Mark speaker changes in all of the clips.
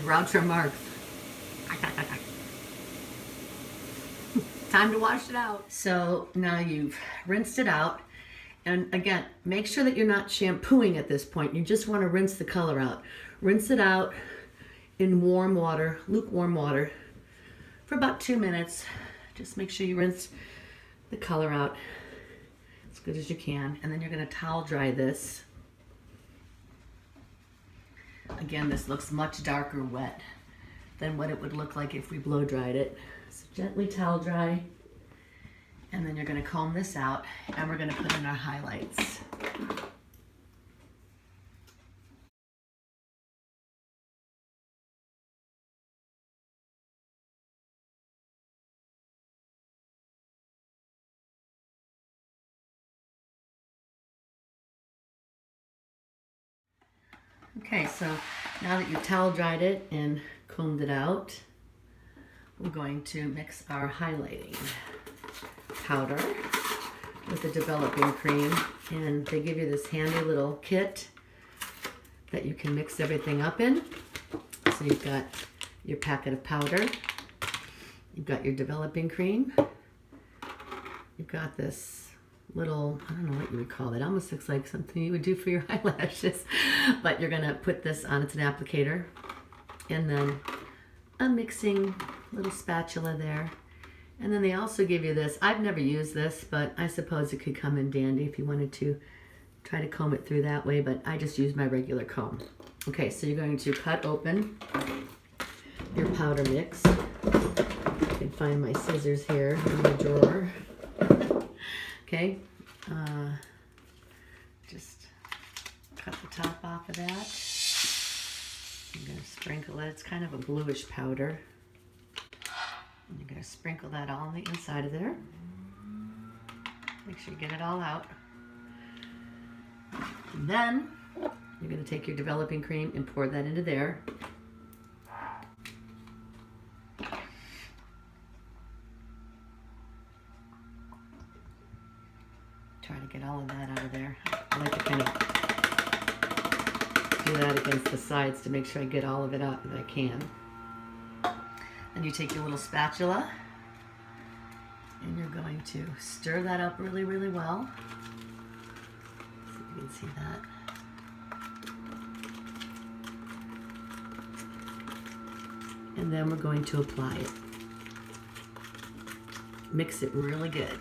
Speaker 1: Groucho Marx. Time to wash it out. So now you've rinsed it out. And again, make sure that you're not shampooing at this point. You just want to rinse the color out. Rinse it out in warm water, lukewarm water, for about 2 minutes. Just make sure you rinse the color out as good as you can. And then you're going to towel dry this. Again, this looks much darker wet than what it would look like if we blow dried it. So gently towel dry. And then you're going to comb this out, and we're going to put in our highlights. Okay, so now that you've towel dried it and combed it out, we're going to mix our highlighting powder with the developing cream. And they give you this handy little kit that you can mix everything up in. So you've got your packet of powder, you've got your developing cream, you've got this little, I don't know what you would call it, almost looks like something you would do for your eyelashes, but you're gonna put this on, it's an applicator, and then a mixing little spatula there. And then they also give you this, I've never used this, but I suppose it could come in dandy if you wanted to try to comb it through that way, but I just use my regular comb. Okay, so you're going to cut open your powder mix. I can find my scissors here in the drawer. Okay, just cut the top off of that. I'm going to sprinkle it. It's kind of a bluish powder. And you're going to sprinkle that all on the inside of there. Make sure you get it all out. And then you're going to take your developing cream and pour that into there. Try to get all of that out of there. I like to kind of do that against the sides to make sure I get all of it out that I can. Then you take your little spatula and you're going to stir that up really, really well. See if you can see that. And then we're going to apply it. Mix it really good.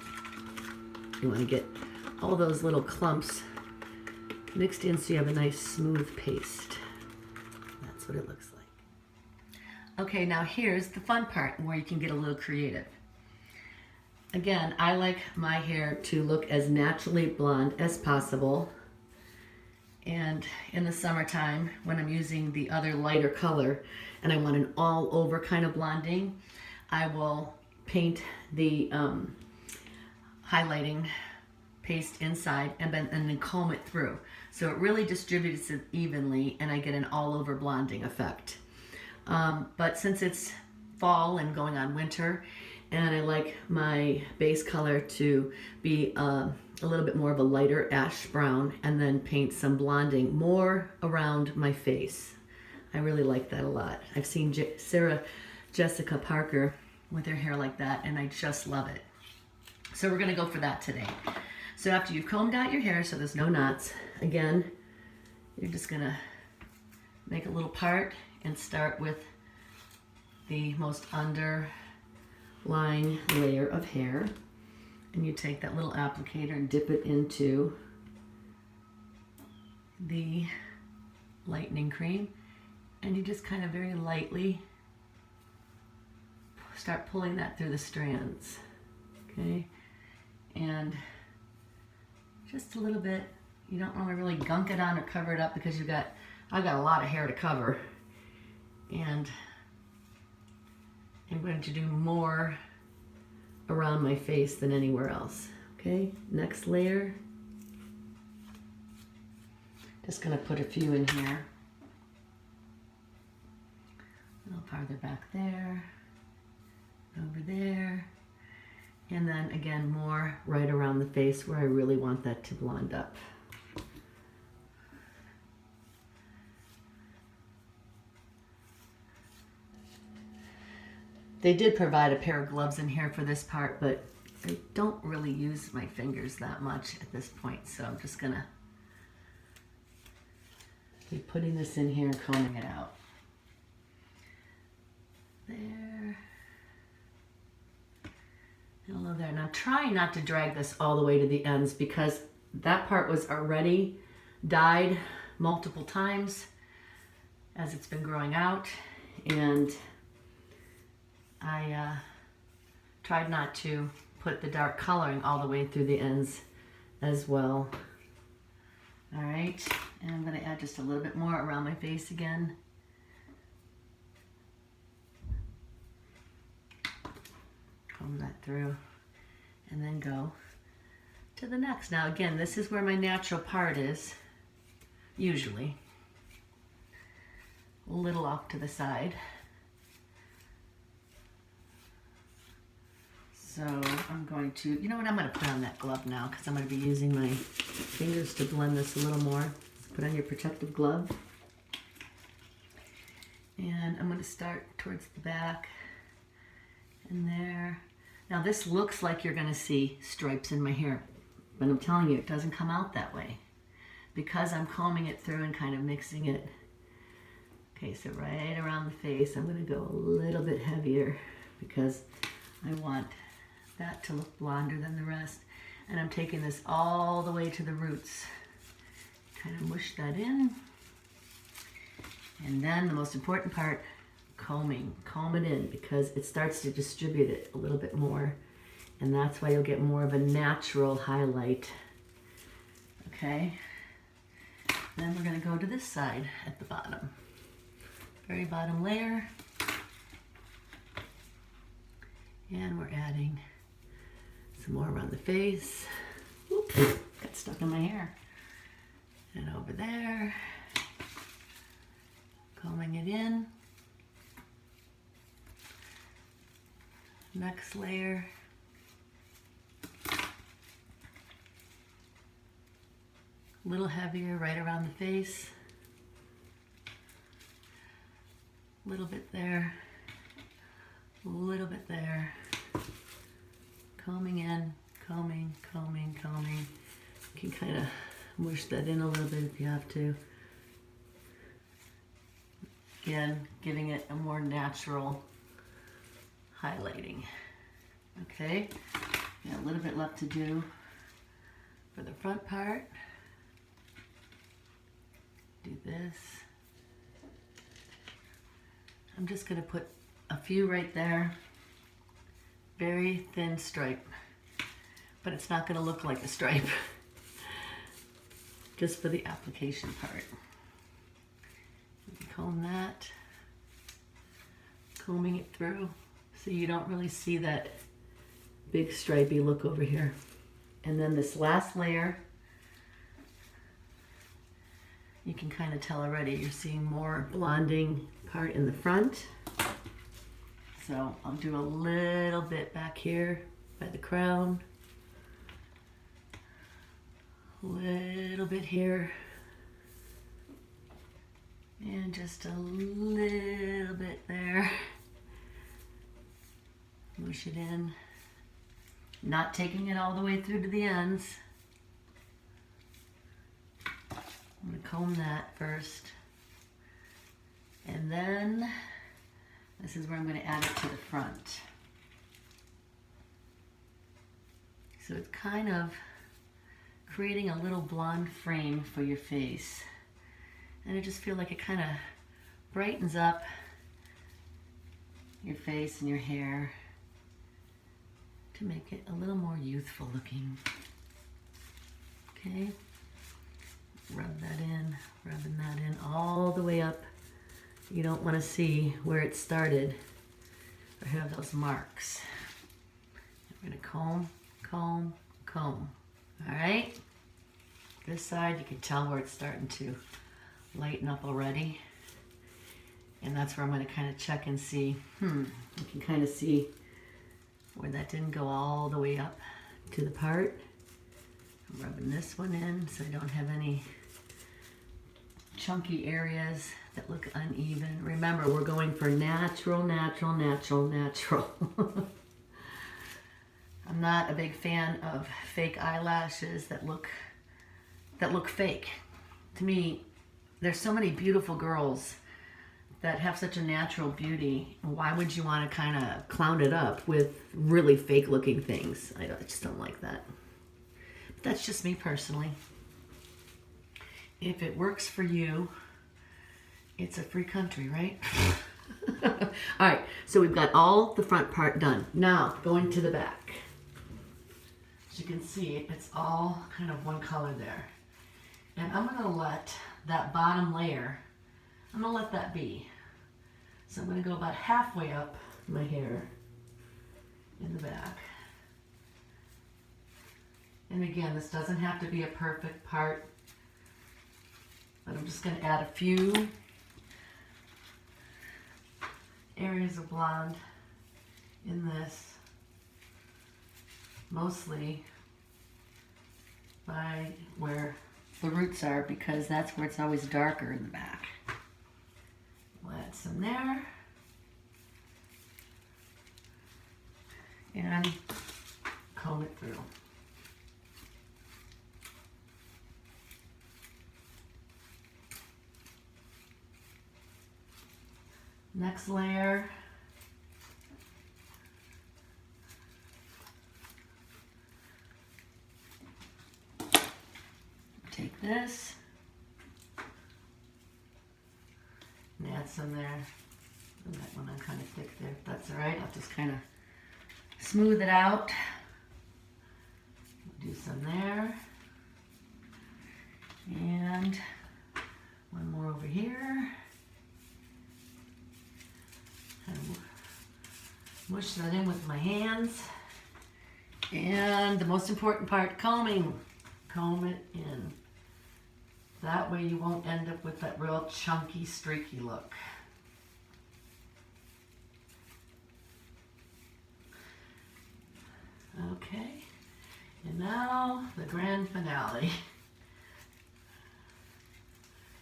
Speaker 1: You want to get all those little clumps mixed in so you have a nice smooth paste. That's what it looks like. Okay, now here's the fun part where you can get a little creative. Again, I like my hair to look as naturally blonde as possible. And in the summertime, when I'm using the other lighter color and I want an all over kind of blonding, I will paint the highlighting paste inside and then comb it through. So it really distributes it evenly and I get an all over blonding effect. But since it's fall and going on winter, and I like my base color to be a little bit more of a lighter ash brown, and then paint some blonding more around my face. I really like that a lot. I've seen Sarah Jessica Parker with her hair like that, and I just love it. So we're gonna go for that today. So after you've combed out your hair so there's no knots, again, you're just gonna make a little part and start with the most underlying layer of hair. And you take that little applicator and dip it into the lightening cream. And you just kind of very lightly start pulling that through the strands. Okay? And just a little bit. You don't want to really gunk it on or cover it up because I've got a lot of hair to cover. And I'm going to do more around my face than anywhere else. Okay, next layer. Just going to put a few in here. A little farther back there, over there, and then again more right around the face where I really want that to blonde up. They did provide a pair of gloves in here for this part, but I don't really use my fingers that much at this point, so I'm just gonna be putting this in here and combing it out. There. And a little there. Now try not to drag this all the way to the ends because that part was already dyed multiple times as it's been growing out, and I tried not to put the dark coloring all the way through the ends as well. All right, and I'm going to add just a little bit more around my face again. Comb that through and then go to the next. Now again, this is where my natural part is, usually. A little off to the side. So I'm going to, you know what, I'm going to put on that glove now because I'm going to be using my fingers to blend this a little more. Put on your protective glove. And I'm going to start towards the back and there. Now this looks like you're going to see stripes in my hair, but I'm telling you, it doesn't come out that way because I'm combing it through and kind of mixing it. Okay, so right around the face, I'm going to go a little bit heavier because I want that to look blonder than the rest. And I'm taking this all the way to the roots. Kind of mush that in. And then the most important part, combing. Comb it in because it starts to distribute it a little bit more. And that's why you'll get more of a natural highlight. Okay. Then we're going to go to this side at the bottom. Very bottom layer. And we're adding some more around the face. Oops, got stuck in my hair. And over there. Combing it in. Next layer. A little heavier right around the face. A little bit there. A little bit there. Combing in, combing, combing, combing. You can kind of mush that in a little bit if you have to. Again, giving it a more natural highlighting. Okay, got a little bit left to do for the front part. Do this. I'm just going to put a few right there. Very thin stripe, but it's not going to look like a stripe. Just for the application part. Comb that. Combing it through so you don't really see that big stripey look over here. And then this last layer, you can kind of tell already you're seeing more blonding part in the front. So I'll do a little bit back here by the crown. A little bit here. And just a little bit there. Mush it in. Not taking it all the way through to the ends. I'm going to comb that first. And then this is where I'm going to add it to the front. So it's kind of creating a little blonde frame for your face. And I just feel like it kind of brightens up your face and your hair to make it a little more youthful looking. Okay, rub that in, rubbing that in all the way up. You don't want to see where it started or have those marks. I'm going to comb, comb, comb. All right, this side you can tell where it's starting to lighten up already. And that's where I'm going to kind of check and see, you can kind of see where that didn't go all the way up to the part. I'm rubbing this one in so I don't have any chunky areas that look uneven. Remember, we're going for natural, natural, natural, natural. I'm not a big fan of fake eyelashes that look fake. To me, there's so many beautiful girls that have such a natural beauty. Why would you want to kind of clown it up with really fake looking things? I just don't like that. But that's just me personally. If it works for you, it's a free country, right? All right, so we've got all the front part done. Now, going to the back. As you can see, it's all kind of one color there. And I'm gonna let that bottom layer, I'm gonna let that be. So I'm gonna go about halfway up my hair in the back. And again, this doesn't have to be a perfect part, but I'm just gonna add a few areas of blonde in this, mostly by where the roots are, because that's where it's always darker in the back. We'll add some there. And comb it through. Next layer. Take this and add some there. And that one I'm kind of thick there. That's all right. I'll just kind of smooth it out. Do some there. And one more over here. Kind of mush that in with my hands. And the most important part, combing. Comb it in. That way you won't end up with that real chunky, streaky look. Okay, and now the grand finale.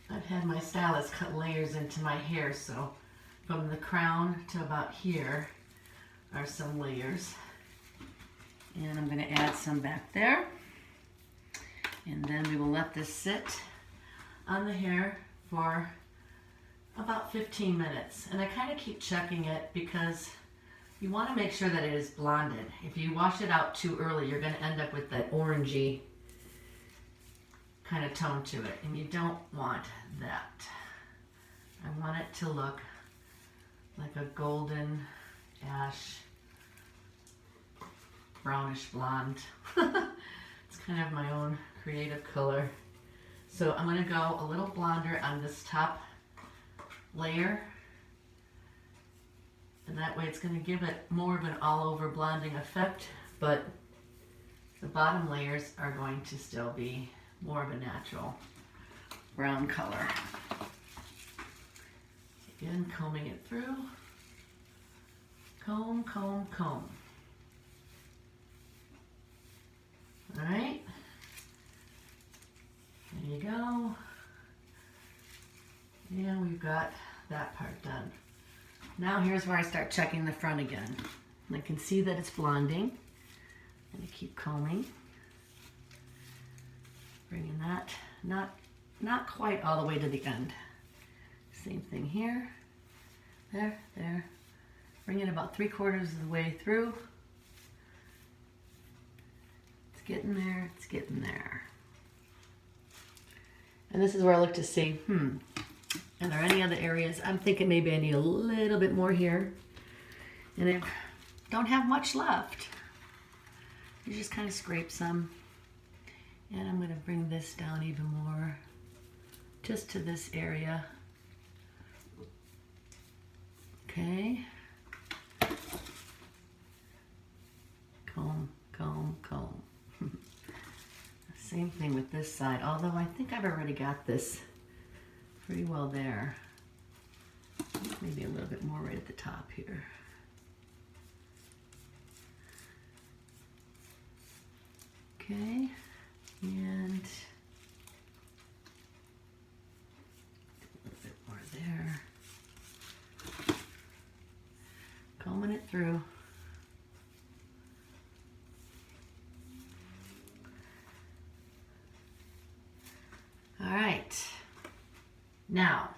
Speaker 1: I've had my stylist cut layers into my hair, so from the crown to about here are some layers. And I'm going to add some back there. And then we will let this sit on the hair for about 15 minutes. And I kind of keep checking it because you want to make sure that it is blonded. If you wash it out too early, you're going to end up with that orangey kind of tone to it. And you don't want that. I want it to look like a golden ash, brownish blonde. It's kind of my own creative color. So I'm going to go a little blonder on this top layer. And that way it's going to give it more of an all-over blonding effect, but the bottom layers are going to still be more of a natural brown color. Again, combing it through. Comb, comb, comb. All right. There you go. And we've got that part done. Now here's where I start checking the front again. And I can see that it's blonding. And I keep combing. Bringing that not quite all the way to the end. Same thing here. There, there. Bring it about 3/4 of the way through. It's getting there, it's getting there. And this is where I look to see, are there any other areas? I'm thinking maybe I need a little bit more here. And I don't have much left. You just kind of scrape some. And I'm going to bring this down even more, just to this area. Okay. Comb, comb, comb. Same thing with this side, although I think I've already got this pretty well there. Maybe a little bit more right at the top here. Okay, and a little bit more there. Now,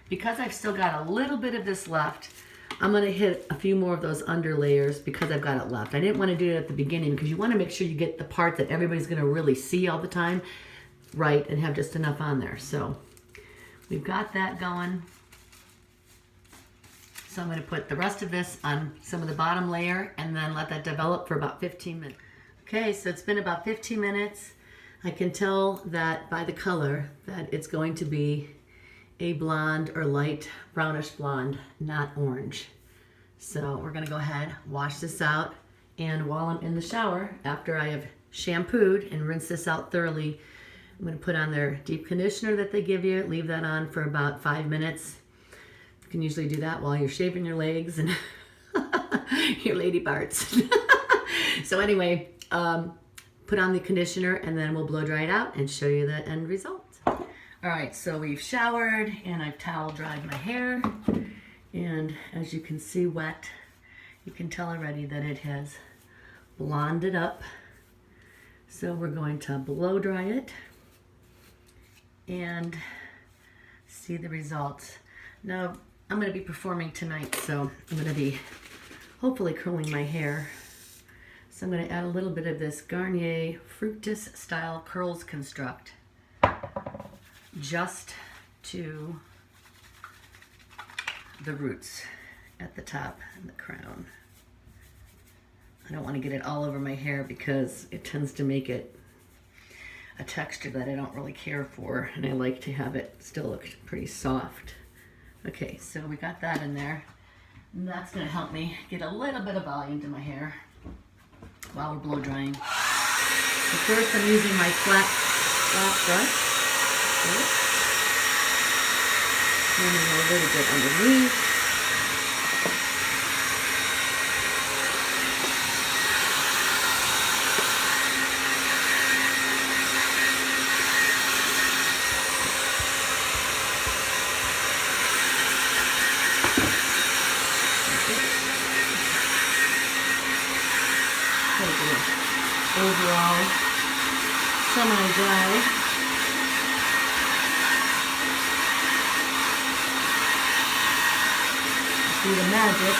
Speaker 1: because I've still got a little bit of this left, I'm gonna hit a few more of those under layers because I've got it left. I didn't wanna do it at the beginning because you wanna make sure you get the part that everybody's gonna really see all the time right and have just enough on there. So we've got that going. So I'm gonna put the rest of this on some of the bottom layer and then let that develop for about 15 minutes. Okay, so it's been about 15 minutes. I can tell that by the color that it's going to be a blonde or light brownish blonde, not orange. So we're gonna go ahead, wash this out, and while I'm in the shower, after I have shampooed and rinsed this out thoroughly, I'm gonna put on their deep conditioner that they give you, leave that on for about 5 minutes. You can usually do that while you're shaving your legs and your lady parts. So anyway, put on the conditioner and then we'll blow dry it out and show you the end result. All right, so we've showered and I've towel dried my hair. And as you can see wet, you can tell already that it has blonded up. So we're going to blow dry it and see the results. Now, I'm gonna be performing tonight, so I'm gonna be hopefully curling my hair. So I'm gonna add a little bit of this Garnier Fructis Style Curls Construct just to the roots at the top and the crown. I don't want to get it all over my hair because it tends to make it a texture that I don't really care for, and I like to have it still look pretty soft. Okay, so we got that in there, and that's going to help me get a little bit of volume to my hair while we're blow drying. So first I'm using my flat brush. And a little bit underneath. Overall, semi-dry. See the magic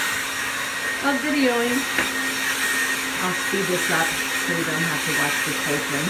Speaker 1: of videoing. I'll speed this up so you don't have to watch this whole thing.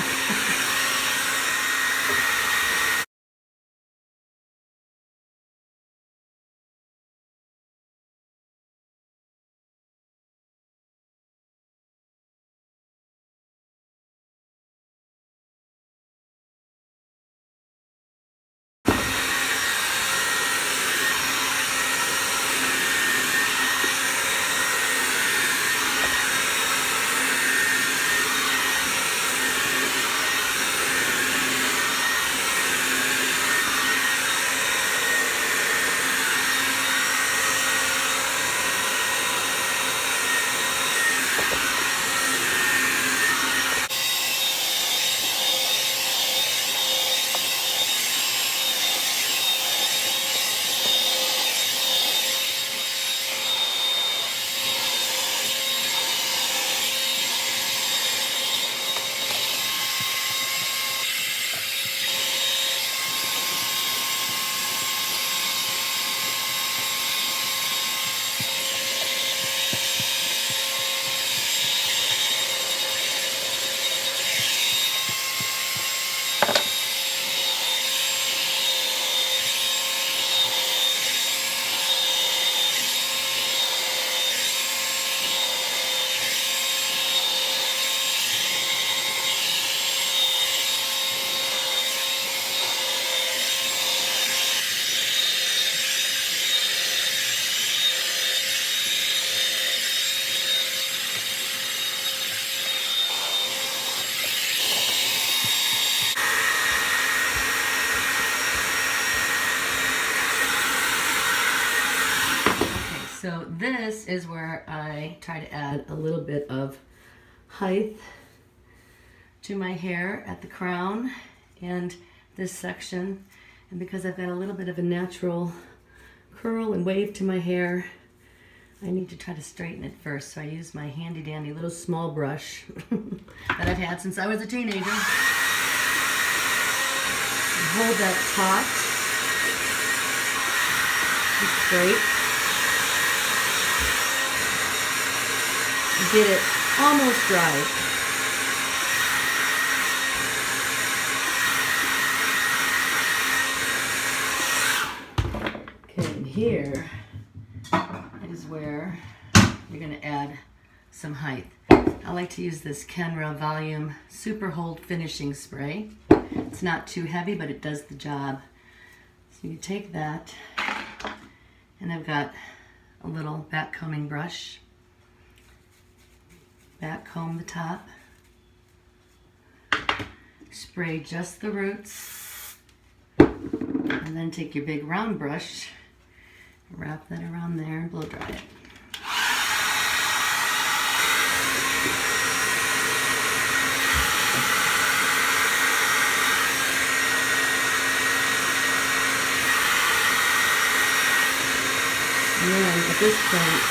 Speaker 1: So this is where I try to add a little bit of height to my hair at the crown and this section. And because I've got a little bit of a natural curl and wave to my hair, I need to try to straighten it first. So I use my handy dandy little small brush that I've had since I was a teenager. Hold that taut straight. Get it almost dry. Okay, and here is where you're going to add some height. I like to use this Kenra Volume Super Hold Finishing Spray. It's not too heavy, but it does the job. So you take that, and I've got a little back combing brush. Back comb the top. Spray just the roots. And then take your big round brush, wrap that around there, and blow dry it. And then at this point,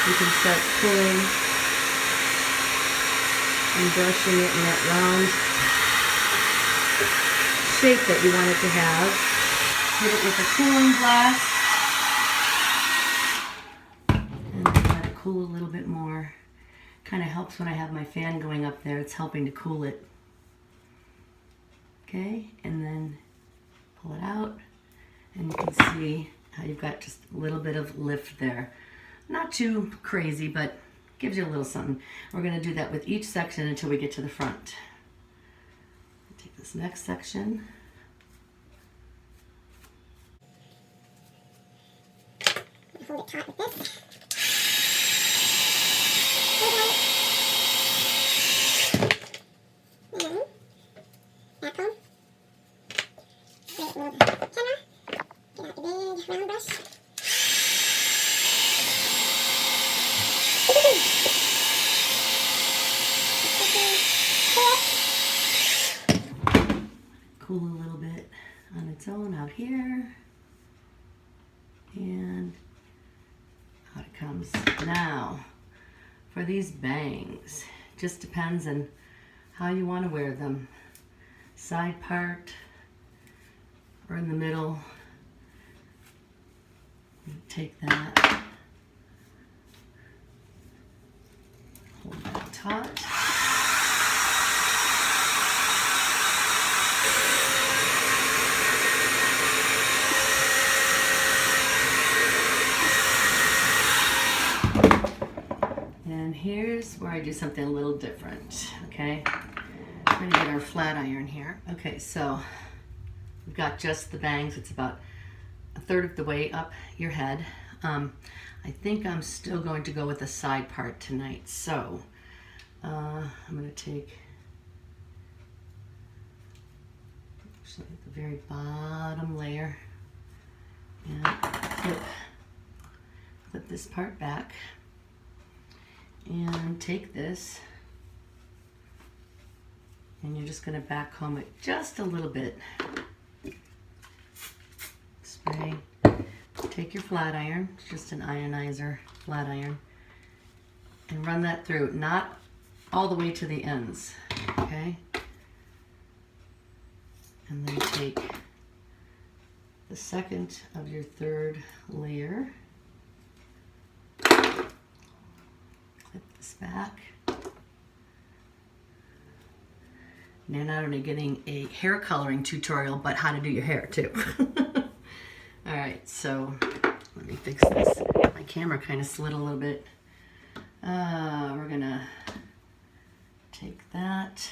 Speaker 1: you can start pulling and brushing it in that round shape that you want it to have. Hit it with a cooling glass and let it cool a little bit more. Kind of helps when I have my fan going up there. It's helping to cool it. Okay, and then pull it out, and you can see how you've got just a little bit of lift there. Not too crazy, but gives you a little something. We're going to do that with each section until we get to the front. Take this next section. Hold it taut with this. And back home. Spray it with the camera. Get out the big round brush. Cool a little bit on its own out here, and out it comes. Now for these bangs, just depends on how you want to wear them, side part or in the middle. You take that, hold that taut. And here's where I do something a little different, okay? We're gonna get our flat iron here. Okay, so we've got just the bangs. It's about a third of the way up your head. I think I'm still going to go with the side part tonight. So I'm gonna take actually the very bottom layer and flip this part back. And take this, and you're just going to back comb it just a little bit. Spray. Take your flat iron, it's just an ionizer flat iron, and run that through, not all the way to the ends, okay? And then take the second of your third layer. Clip this back. You're not only getting a hair coloring tutorial, but how to do your hair too. All right, so let me fix this. My camera kind of slid a little bit. We're gonna take that,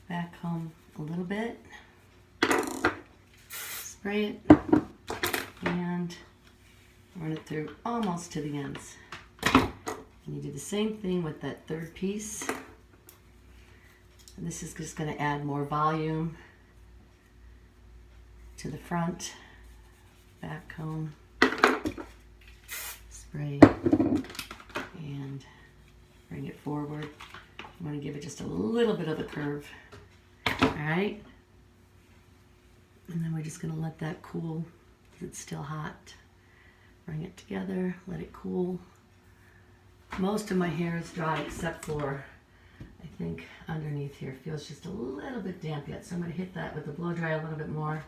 Speaker 1: back home a little bit, spray it, and run it through almost to the ends. And you do the same thing with that third piece. And this is just going to add more volume to the front. Back comb, spray, and bring it forward. I'm going to give it just a little bit of a curve. All right. And then we're just going to let that cool because it's still hot. Bring it together, let it cool. Most of my hair is dry except for, I think underneath here feels just a little bit damp yet, so I'm going to hit that with the blow dry a little bit more.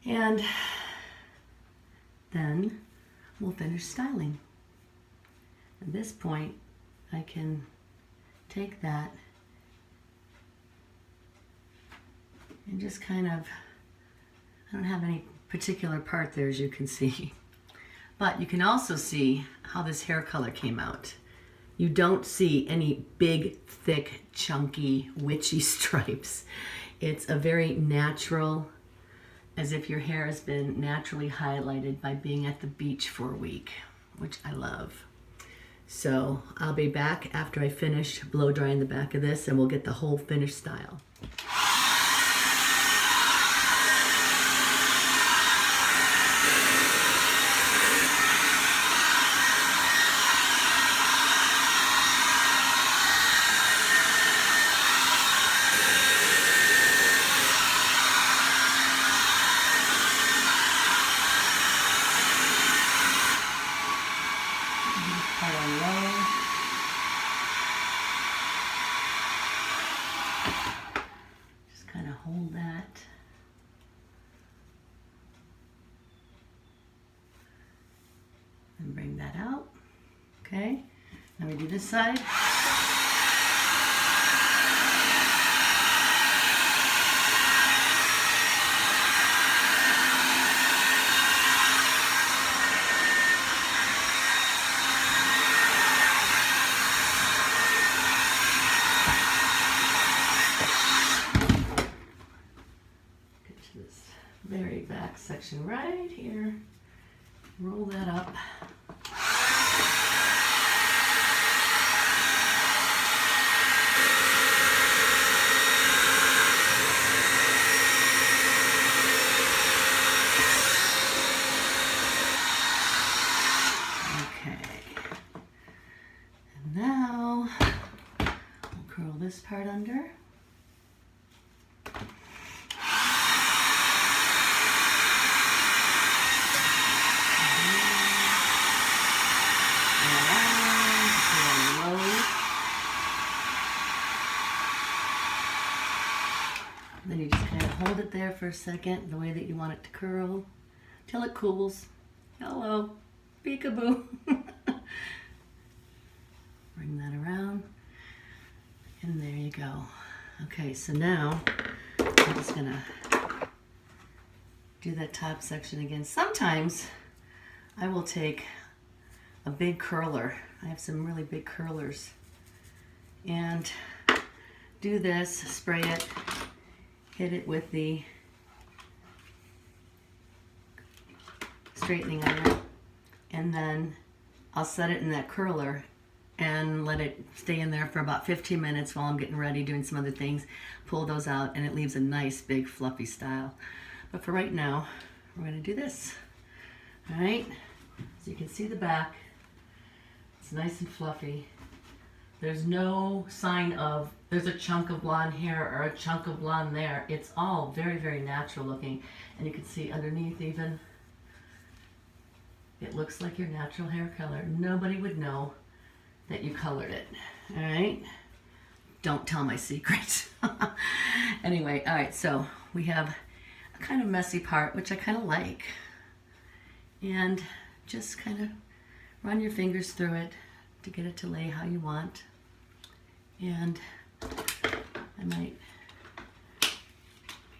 Speaker 1: And then we'll finish styling. At this point, I can take that and just kind of, I don't have any particular part there, as you can see, but you can also see how this hair color came out. You don't see any big, thick, chunky, witchy stripes. It's a very natural, as if your hair has been naturally highlighted by being at the beach for a week, which I love. So I'll be back after I finish blow drying the back of this, and we'll get the whole finished style. Just kind of hold that. And bring that out. Okay, now we do this side. Very back section right here. Roll that up. Okay. And now we'll curl this part under. Then you just kind of hold it there for a second, the way that you want it to curl, till it cools. Hello, peekaboo. Bring that around, and there you go. Okay, so now I'm just gonna do that top section again. Sometimes I will take a big curler. I have some really big curlers, and do this, spray it, hit it with the straightening iron, and then I'll set it in that curler and let it stay in there for about 15 minutes while I'm getting ready, doing some other things. Pull those out, and it leaves a nice big fluffy style. But for right now, we're going to do this. All right, so you can see the back. It's nice and fluffy. There's no sign of there's a chunk of blonde hair or a chunk of blonde there. It's all very, very natural looking. And you can see underneath even, it looks like your natural hair color. Nobody would know that you colored it. All right? Don't tell my secret. Anyway, all right, so we have a kind of messy part, which I kind of like. And just kind of run your fingers through it to get it to lay how you want. And I might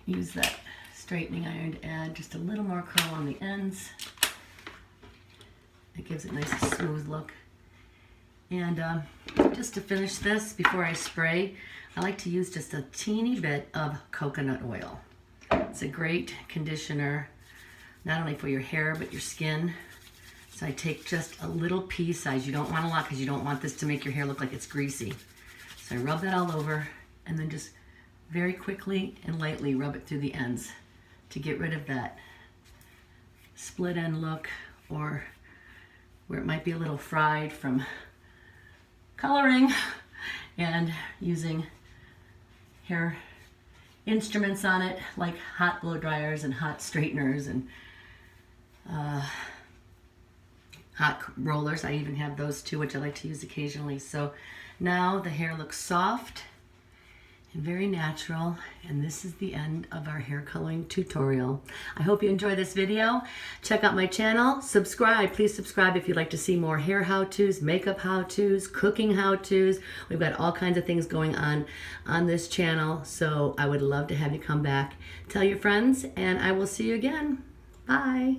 Speaker 1: use that straightening iron to add just a little more curl on the ends. It gives it a nice smooth look. And just to finish this, before I spray, I like to use just a teeny bit of coconut oil. It's a great conditioner, not only for your hair, but your skin. So I take just a little pea size. You don't want a lot because you don't want this to make your hair look like it's greasy. So I rub that all over, and then just very quickly and lightly rub it through the ends to get rid of that split end look, or where it might be a little fried from coloring and using hair instruments on it, like hot blow dryers and hot straighteners and hot rollers. I even have those too, which I like to use occasionally. So now the hair looks soft and very natural, and this is the end of our hair coloring tutorial. I hope you enjoy this video. Check out my channel, subscribe. Please subscribe if you'd like to see more hair how-tos, makeup how-tos, cooking how-tos. We've got all kinds of things going on this channel, so I would love to have you come back. Tell your friends, and I will see you again. Bye.